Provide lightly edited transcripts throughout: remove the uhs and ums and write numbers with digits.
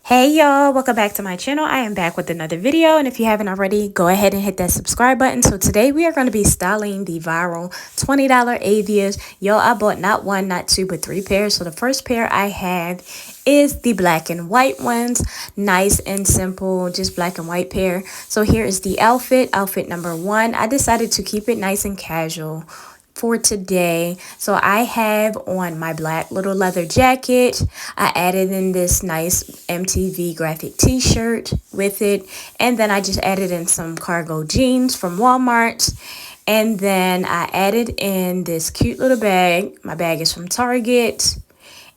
Hey y'all, welcome back to my channel. I am back with another video, and if you haven't already, go ahead and hit that subscribe button. So today we are going to be styling the viral $20 Avias. Yo, I bought not one, not two, but three pairs. So the first pair I have is the black and white ones. Nice and simple, just black and white pair. So here is the outfit number one. I decided to keep it nice and casual for today. So I have on my black little leather jacket. I added in this nice MTV graphic t-shirt with it, and then I just added in some cargo jeans from Walmart, and then I added in this cute little bag. My bag is from Target.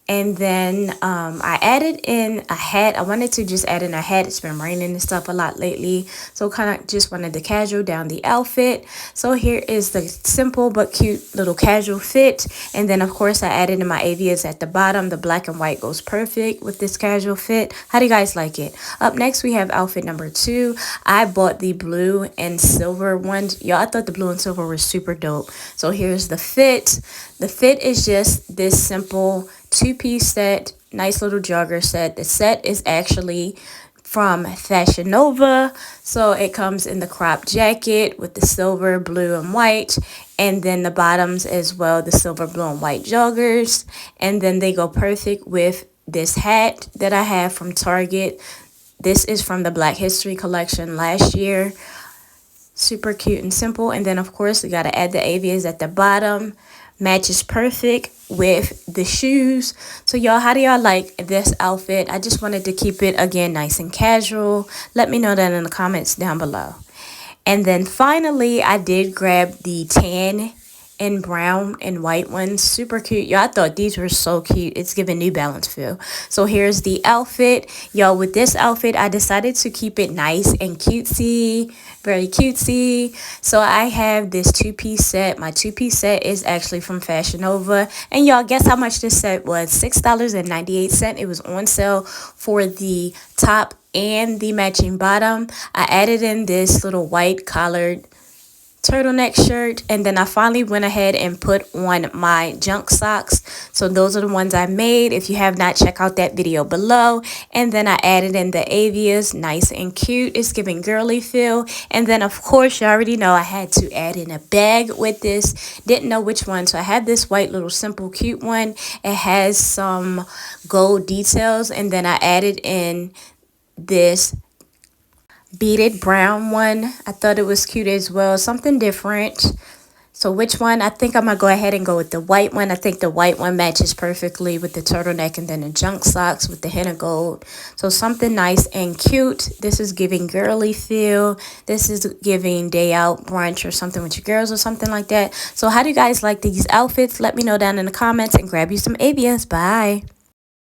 And then I added in a hat. I wanted to just add in a hat. It's been raining and stuff a lot lately. So kind of just wanted to casual down the outfit. So here is the simple but cute little casual fit. And then, of course, I added in my Avias at the bottom. The black and white goes perfect with this casual fit. How do you guys like it? Up next, we have outfit number two. I bought the blue and silver ones. Y'all, I thought the blue and silver were super dope. So here's the fit. The fit is just this simple two-piece set, nice little jogger set. The set is actually from Fashionnova, so it comes in the crop jacket with the silver, blue, and white, and then the bottoms as well, the silver, blue, and white joggers, and then they go perfect with this hat that I have from Target. This is from the Black History collection last year. Super cute and simple. And then, of course, we got to add the Avias at the bottom. Matches perfect with the shoes. So y'all, how do y'all like this outfit? I just wanted to keep it, again, nice and casual. Let me know that in the comments down below. And then finally, I did grab the tan and brown and white ones. Super cute. Y'all, I thought these were so cute. It's giving New Balance feel. So here's the outfit. Y'all, with this outfit, I decided to keep it nice and cutesy. Very cutesy. So I have this two-piece set. My two-piece set is actually from Fashion Nova. And y'all, guess how much this set was? $6.98. It was on sale for the top and the matching bottom. I added in this little white collared turtleneck shirt, and then I finally went ahead and put on my junk socks. So those are the ones I made. If you have not, check out that video below. And then I added in the Avias, nice and cute. It's giving girly feel. And then, of course, you already know I had to add in a bag with this. Didn't know which one, so I had this white little simple cute one. It has some gold details, and then I added in this beaded brown one. I thought it was cute as well, something different. So which one? I think I'm gonna go ahead and go with the white one. I think the white one matches perfectly with the turtleneck, and then the junk socks with the henna gold. So something nice and cute. This is giving girly feel. This is giving day out brunch or something with your girls or something like that. So how do you guys like these outfits? Let me know down in the comments, and grab you some Avias. Bye.